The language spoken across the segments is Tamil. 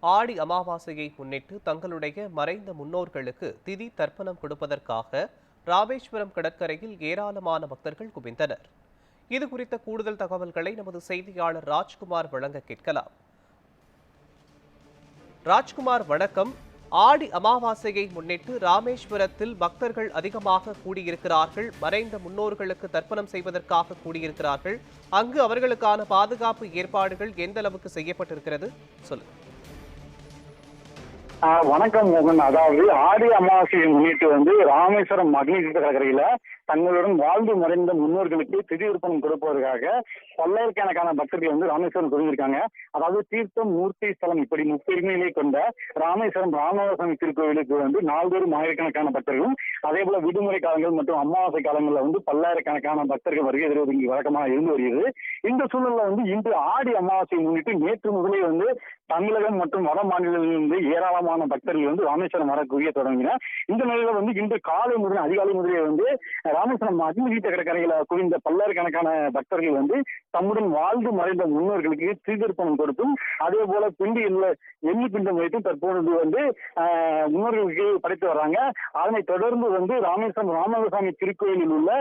ஆடி அமாவாசையை முன்னிட்டு தங்களுடைய மறைந்த முன்னோர்களுக்கு திதி தர்ப்பணம் கொடுப்பதற்காக ராமேஸ்வரம் கடற்கரையில் ஏராளமான பக்தர்கள் குவிந்தனர். இது குறித்த கூடுதல் தகவல்களை நமது செய்தியாளர் ராஜ்குமார் வழங்க கேட்கலாம். ராஜ்குமார், வணக்கம். ஆடி அமாவாசையை முன்னிட்டு ராமேஸ்வரத்தில் பக்தர்கள் அதிகமாக கூடியிருக்கிறார்கள். மறைந்த முன்னோர்களுக்கு தர்ப்பணம் செய்வதற்காக கூடியிருக்கிறார்கள். அங்கு அவர்களுக்கான பாதுகாப்பு ஏற்பாடுகள் எந்த அளவுக்கு செய்யப்பட்டிருக்கிறது, சொல்லுங்க. வணக்கம் மோகன். அதாவது ஆடி அமாவாசையை முன்னிட்டு ராமேஸ்வரம் அக்னி கடற்கரையில தங்களுடன் வாழ்ந்து மறைந்த முன்னோர்களுக்கு திதி விருப்பம் கொடுப்பதற்காக பல்லாயிரக்கணக்கான பக்தர்கள் ராமேஸ்வரம் குவிந்திருக்காங்க. அதாவது தீர்த்தம், மூர்த்தி ஸ்தலம் இப்படி முப்பெருமையிலே கொண்ட ராமேஸ்வரம் ராமநாதசாமி திருக்கோவிலுக்கு நாள்தோறும் ஆயிரக்கணக்கான பக்தர்களும், அதே போல விடுமுறை காலங்கள் மற்றும் அமாவாசை காலங்களில் பல்லாயிரக்கணக்கான பக்தர்கள் வருகை தருவது இங்கு வழக்கமாக இருந்து வருகிறது. இந்த சூழல்ல இன்று ஆடி அமாவாசையை முன்னிட்டு நேற்று முதலே தமிழகம் மற்றும் வட மாநிலங்களிலிருந்து ஏராளமான பக்தர்கள் ராமேஸ்வரம் வர குவிய தொடங்கினர். இந்த நிலையில இன்று காலை முதல் அதிகாலை முதலே ராமேஸ்வரம் அக்னி கடற்கரையில குவிந்த பல்லாயிரக்கணக்கான பக்தர்கள் தம்முடன் வாழ்ந்து மறைந்த முன்னோர்களுக்கு தீர்த்தர்ப்பணம் கொடுத்தும், அதே போல எண்ணி பிண்டம் வைத்தும் தற்போது முன்னோர்களுக்கு படைத்து வர்றாங்க. அதனைத் தொடர்ந்து ராமேஸ்வரம் ராமநாதசாமி திருக்கோயிலில் உள்ள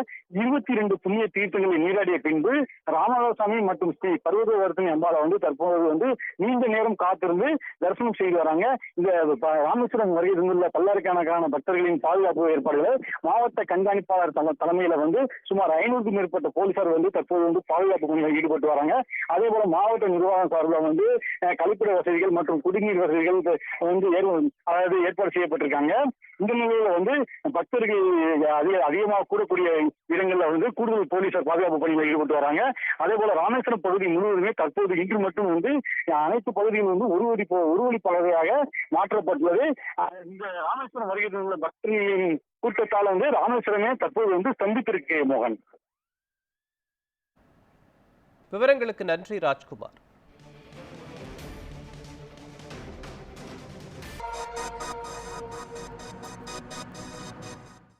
22 புண்ணிய தீர்த்தங்களை நீராடிய பின்பு ராமநாதசாமி மற்றும் ஸ்ரீ பர்வதவர்த்தினி அம்பாளை தற்போது நீண்ட நேரம் காத்திருந்து தரிசனம் செய்து வராங்க. இந்த ராமேஸ்வரம் வருகை இருந்துள்ள பல்லாயிரக்கணக்கான பக்தர்களின் பாதுகாப்பு ஏற்பாடுகளை மாவட்ட கண்காணிப்பாளர் தலைமையில சுமார் 500க்கும் மேற்பட்ட போலீசார் தற்போது பாதுகாப்பு பணிகளில் ஈடுபட்டு வராங்க. அதே போல மாவட்ட நிர்வாகம் சார்பில் கழிப்பிட வசதிகள் மற்றும் குடிநீர் வசதிகள் ஏற்பாடு செய்யப்பட்டிருக்காங்க. இந்த நிலையில பக்தர்கள் அதிகமாக கூடக்கூடிய இடங்கள்ல கூடுதல் போலீசார் பாதுகாப்பு பணிகளில் ஈடுபட்டு வராங்க. அதே போல ராமேஸ்வரம் பகுதி முழுவதுமே தற்போது இன்று மட்டும் அனைத்து பகுதிகளும் ஒரு வழி பாதையாக மாற்றப்பட்டுள்ளது. இந்த ராமேஸ்வரம் வருகை உள்ள பக்தர்களின் கூட்டத்தால் ராமேஸ்வரமே தற்போது ஸ்தம்பித்திருக்கு. மோகன், விவரங்களுக்கு நன்றி ராஜ்குமார்.